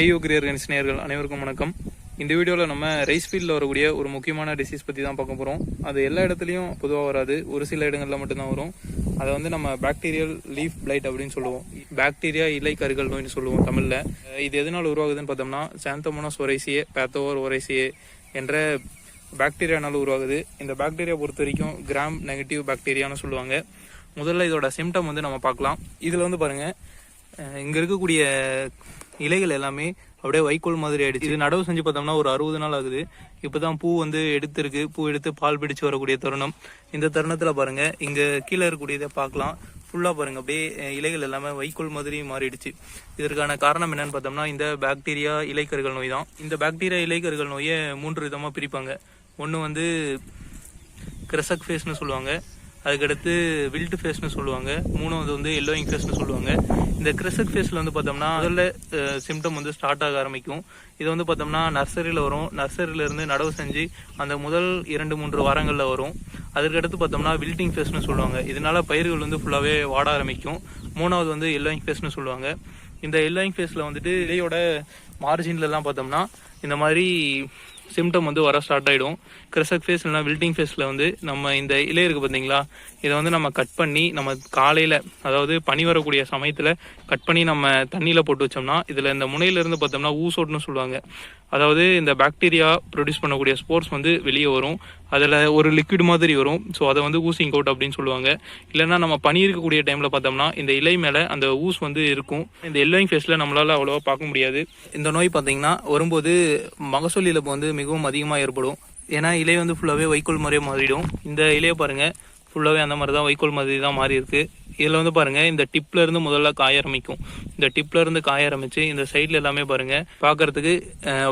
ஏயோ grey organics நேயர்கள் அனைவருக்கும் வணக்கம். இந்த வீடியோவில் நம்ம ரைஸ் ஃபீல்டில் வரக்கூடிய ஒரு முக்கியமான டிசீஸ் பற்றி தான் பார்க்க போகிறோம். அது எல்லா இடத்துலையும் பொதுவாக வராது, ஒரு சில இடங்களில் மட்டும்தான் வரும். அதை வந்து நம்ம பாக்டீரியல் லீஃப் பிளைட் அப்படின்னு சொல்லுவோம். பாக்டீரியா இலை கருகள் நோய்னு சொல்லுவோம் தமிழில். இது எதனால் உருவாகுதுன்னு பார்த்தோம்னா சாந்தோமோனாஸ் ஒரைசியே பேத்தோவர் ஒரைசியே என்ற பாக்டீரியானால உருவாகுது. இந்த பாக்டீரியா பொறுத்த வரைக்கும் கிராம் நெகட்டிவ் பாக்டீரியான்னு சொல்லுவாங்க. முதல்ல இதோட சிம்டம் வந்து நம்ம பார்க்கலாம். இதில் வந்து பாருங்கள், இங்கே இருக்கக்கூடிய இலைகள் எல்லாமே அப்படியே வைக்கோல் மாதிரி ஆயிடுச்சு. இது நடவு செஞ்சு பார்த்தோம்னா ஒரு 60 நாள் ஆகுது. இப்போதான் பூ வந்து எடுத்துருக்கு. பூ எடுத்து பால் பிடிச்சு வரக்கூடிய தருணம். இந்த தருணத்தில் பாருங்க, இங்க கீழே இருக்கக்கூடியதை பார்க்கலாம். ஃபுல்லாக பாருங்க, அப்படியே இலைகள் எல்லாமே வைக்கோல் மாதிரி மாறிடுச்சு. இதற்கான காரணம் என்னன்னு பார்த்தோம்னா இந்த பாக்டீரியா இலைக்கருகள் நோய் தான். இந்த பாக்டீரியா இலைக்கருகள் நோயை 3 விதமாக பிரிப்பாங்க. ஒன்று வந்து கிரசக் ஃபேஸ்னு சொல்லுவாங்க, அதுக்கடுத்து வில்ட் ஃபேஸ்னு சொல்லுவாங்க, மூணாவது வந்து எல்லோயிங் ஃபேஸ்னு சொல்லுவாங்க. இந்த கிரசக் ஃபேஸில் வந்து பார்த்தோம்னா முதல்ல சிம்டம் வந்து ஸ்டார்ட் ஆக ஆரம்பிக்கும். இது வந்து பார்த்தோம்னா நர்சரியில் வரும். நர்சரியிலேருந்து நடவு செஞ்சு அந்த முதல் 2-3 வாரங்களில் வரும். அதுக்கடுத்து பார்த்தோம்னா வில்ட்டிங் ஃபேஸ்னு சொல்லுவாங்க. இதனால பயிர்கள் வந்து ஃபுல்லாகவே வாட ஆரம்பிக்கும். மூணாவது வந்து எல்லோயிங் ஃபேஸ்னு சொல்லுவாங்க. இந்த எல்லோயிங் ஃபேஸில் வந்துட்டு இலையோட மார்ஜின்லலாம் பார்த்தோம்னா இந்த மாதிரி சிம்டம் வந்து வர ஸ்டார்ட் ஆகிடும். கிரசக் ஃபேஸ் இல்லைனா வில்ட்டிங் ஃபேஸில் வந்து நம்ம இந்த இலை இருக்குது பார்த்தீங்களா, இதை வந்து நம்ம கட் பண்ணி நம்ம காலையில், அதாவது பனி வரக்கூடிய சமயத்தில் கட் பண்ணி நம்ம தண்ணியில் போட்டு வச்சோம்னா இதில் இந்த முனையிலேருந்து பார்த்தோம்னா ஊசோட்னு சொல்லுவாங்க. அதாவது இந்த பாக்டீரியா ப்ரொடியூஸ் பண்ணக்கூடிய ஸ்போர்ஸ் வந்து வெளியே வரும். அதில் ஒரு லிக்விட் மாதிரி வரும். ஸோ அதை வந்து ஊசிங் அவுட் அப்படின்னு சொல்லுவாங்க. இல்லைன்னா நம்ம பனி இருக்கக்கூடிய டைமில் பார்த்தோம்னா இந்த இலை மேலே அந்த ஊஸ் வந்து இருக்கும். இந்த எல்லோயிங் ஃபேஸில் நம்மளால் அவ்வளோவா பார்க்க முடியாது. இந்த நோய் பார்த்தீங்கன்னா வரும்போது மகசூல் இழப்பு வந்து மிகவும் அதிகமாக ஏற்படும். ஏன்னா இலை வந்து ஃபுல்லாகவே வைக்கோல் மாதிரியே மாறிடும். இந்த இலையை பாருங்கள், ஃபுல்லாகவே அந்த மாதிரி தான் வைக்கோல் மாதிரி தான் மாறி இருக்குது. இதில் வந்து பாருங்கள், இந்த டிப்ல இருந்து முதல்ல காய ஆரம்பிக்கும். இந்த டிப்ல இருந்து காய ஆரம்பிச்சு இந்த சைடில் எல்லாமே பாருங்கள் பார்க்கறதுக்கு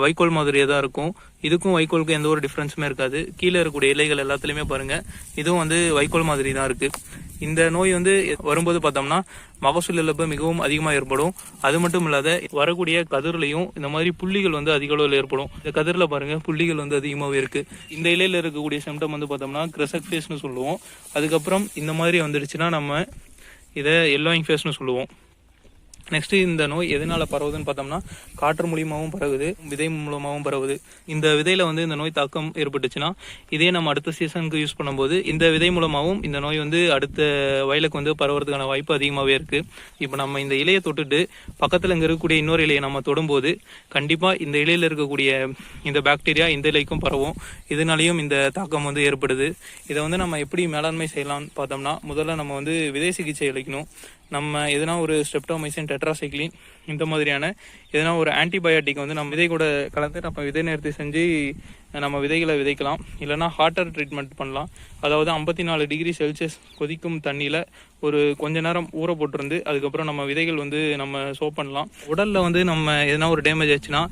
வைக்கோல் மாதிரியே தான் இருக்கும். இதுக்கும் வைக்கோலுக்கும் எந்த ஒரு டிஃப்ரென்ஸுமே இருக்காது. கீழே இருக்கக்கூடிய இலைகள் எல்லாத்துலேயுமே பாருங்கள், இதுவும் வந்து வைக்கோல் மாதிரி தான் இருக்குது. இந்த நோய் வந்து வரும்போது பார்த்தோம்னா மகசூல் இழப்பு மிகவும் அதிகமாக ஏற்படும். அது மட்டும் இல்லாத வரக்கூடிய கதிர்லையும் இந்த மாதிரி புள்ளிகள் வந்து அதிக அளவில் ஏற்படும். இந்த கதிரில் பாருங்கள் புள்ளிகள் வந்து அதிகமாகவே இருக்குது. இந்த இலையில் இருக்கக்கூடிய சிம்டம் வந்து பார்த்தோம்னா கிரசக் ஃபேஸ்னு சொல்லுவோம். அதுக்கப்புறம் இந்த மாதிரி வந்துடுச்சுன்னா நம்ம இதை எல்லோயிங் ஃபேஸ்னு சொல்லுவோம். நெக்ஸ்ட் இந்த நோய் எதனால பரவுதுன்னு பார்த்தோம்னா காற்று மூலியமாகவும் பரவுது, விதை மூலமாகவும் பரவுது. இந்த விதையில வந்து இந்த நோய் தாக்கம் ஏற்பட்டுச்சுன்னா இதே நம்ம அடுத்த சீசனுக்கு யூஸ் பண்ணும்போது இந்த விதை மூலமாகவும் இந்த நோய் வந்து அடுத்த வயலுக்கு வந்து பரவுறதுக்கான வாய்ப்பு அதிகமாகவே இருக்கு. இப்போ நம்ம இந்த இலையை தொட்டுட்டு பக்கத்தில் இங்கே இருக்கக்கூடிய இன்னொரு இலையை நம்ம தொடும்போது கண்டிப்பாக இந்த இலையில் இருக்கக்கூடிய இந்த பாக்டீரியா இந்த இலைக்கும் பரவும். இதனாலையும் இந்த தாக்கம் வந்து ஏற்படுது. இதை வந்து நம்ம எப்படி மேலாண்மை செய்யலாம்னு பார்த்தோம்னா முதல்ல நம்ம வந்து விதை சிகிச்சை அளிக்கணும். நம்ம எதனா ஒரு ஸ்ட்ரெப்டோமைசின் டெட்ராசைக்ளின் இந்த மாதிரியான எதனா ஒரு ஆன்டிபயோட்டிக் வந்து நம்ம விதை கூட கலந்து நம்ம விதை நேர்த்தி செஞ்சு நம்ம விதைகளை விதைக்கலாம். இல்லைனா ஹாட்டர் ட்ரீட்மெண்ட் பண்ணலாம். அதாவது 54 டிகிரி செல்சியஸ் கொதிக்கும் தண்ணியில் ஒரு கொஞ்ச நேரம் ஊற போட்டிருந்து அதுக்கப்புறம் நம்ம விதைகள் வந்து நம்ம சோப் பண்ணலாம். உடலில் வந்து நம்ம எதனா ஒரு டேமேஜ் ஆச்சுன்னா,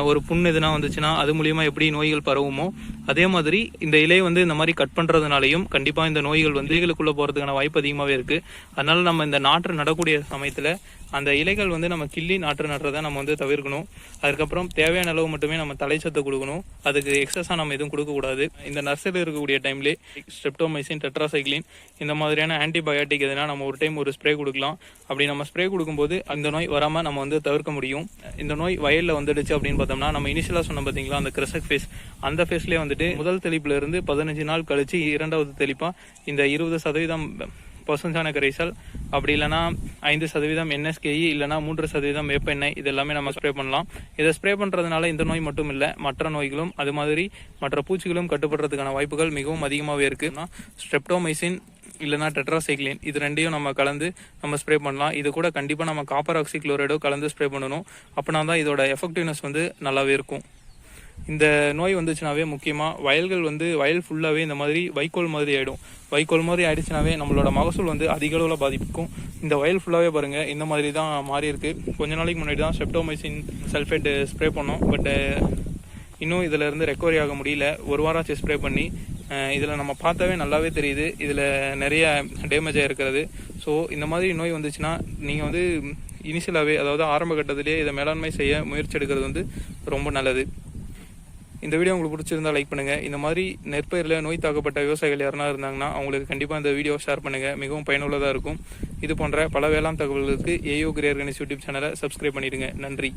ஒரு புண்ணு எதுனா வந்துச்சுன்னா அது மூலியமாக எப்படி நோய்கள் பரவுமோ அதே மாதிரி இந்த இலையை வந்து இந்த மாதிரி கட் பண்ணுறதுனாலையும் கண்டிப்பாக இந்த நோய்கள் வந்து இலைகளுக்குள்ளே போகிறதுக்கான வாய்ப்பு அதிகமாகவே இருக்குது. அதனால நம்ம இந்த நாற்று நடக்கூடிய சமயத்தில் அந்த இலைகள் வந்து நம்ம கிள்ளி நாற்று நடுறதை நம்ம வந்து தவிர்க்கணும். அதுக்கப்புறம் தேவையான அளவு மட்டுமே நம்ம தலைச்சத்தை கொடுக்கணும். அதுக்கு எக்ஸஸாக நம்ம எதுவும் கொடுக்கக்கூடாது. இந்த நர்சரியில் இருக்கக்கூடிய டைம்லேயே ஸ்ட்ரெப்டோமைசின் டெட்ராசைக்ளின் இந்த மாதிரியான ஆன்டிபயோட்டிக் எதுனா நம்ம ஒரு டைம் ஒரு ஸ்ப்ரே கொடுக்கலாம். அப்படி நம்ம ஸ்ப்ரே கொடுக்கும்போது அந்த நோய் வராமல் நம்ம வந்து தவிர்க்க முடியும். இந்த நோய் வயலில் வந்துடுச்சு அப்படின்னு பார்த்தோம்னா நம்ம இனிஷியலாக சொன்ன பார்த்தீங்களா அந்த கிரசக் ஃபேஸ், அந்த ஃபேஸ்லேயே வந்துட்டு முதல் தெளிப்புல இருந்து 15 நாள் கழிச்சு 2வது தெளிப்பாக இந்த 20% பசுஞ்சாண கரைசல், அப்படி இல்லைனா 5% NSKE, இல்லைனா 3% வேப்பெண்ணெய், இது எல்லாமே நம்ம ஸ்ப்ரே பண்ணலாம். இதை ஸ்ப்ரே பண்ணுறதுனால இந்த நோய் மட்டும் இல்லை, மற்ற நோய்களும் அது மாதிரி மற்ற பூச்சிகளும் கட்டுப்படுறதுக்கான வாய்ப்புகள் மிகவும் அதிகமாகவே இருக்குன்னா ஸ்ட்ரெப்டோமைசின் இல்லைனா டெட்ராசைக்ளின் இது ரெண்டையும் நம்ம கலந்து நம்ம ஸ்ப்ரே பண்ணலாம். இது கூட கண்டிப்பாக நம்ம காப்பர் ஆக்சிக்ளோரைடோ கலந்து ஸ்ப்ரே பண்ணணும். அப்படின்னா தான் இதோட எஃபெக்டிவ்னஸ் வந்து நல்லாவே இருக்கும். இந்த நோய் வந்துச்சுனாவே முக்கியமாக வயல்கள் வந்து வயல் ஃபுல்லாகவே இந்த மாதிரி வைக்கோல் மாதிரி ஆகிடும். வைக்கோல் மாதிரி ஆயிடுச்சுனாவே நம்மளோட மகசூல் வந்து அதிக அளவில் பாதிக்கும். இந்த வயல் ஃபுல்லாகவே பாருங்கள் இந்த மாதிரி தான் மாறி இருக்குது. கொஞ்ச நாளைக்கு முன்னாடி தான் ஸ்ட்ரெப்டோமைசின் சல்ஃபேட் ஸ்ப்ரே பண்ணோம். பட் இன்னும் இதில் இருந்து ரெக்கவரி ஆக முடியல. ஒரு வாரம் ஆச்சு ஸ்ப்ரே பண்ணி. இதில் நம்ம பார்த்தாவே நல்லாவே தெரியுது இதில் நிறைய டேமேஜ் ஆகிருக்கிறது. ஸோ இந்த மாதிரி நோய் வந்துச்சுன்னா நீங்கள் வந்து இனிஷியலாகவே, அதாவது ஆரம்ப கட்டத்திலேயே இதை மேலாண்மை செய்ய முயற்சி எடுக்கிறது வந்து ரொம்ப நல்லது. இந்த வீடியோ உங்களுக்கு பிடிச்சிருந்தா லைக் பண்ணுங்கள். இந்த மாதிரி நெற்பயிரில் நோய் தாக்கப்பட்ட விவசாயிகள் யாருனா இருந்தாங்கன்னா அவங்களுக்கு கண்டிப்பாக இந்த வீடியோ ஷேர் பண்ணுங்கள். மிகவும் பயனுள்ளதாக இருக்கும். இது போன்ற பல வேளாண் தகவல்களுக்கு ஏயோ கிரே ஆர்கானிக்ஸ் யூடியூப் சேனலை சப்ஸ்கிரைப் பண்ணிடுங்க. நன்றி.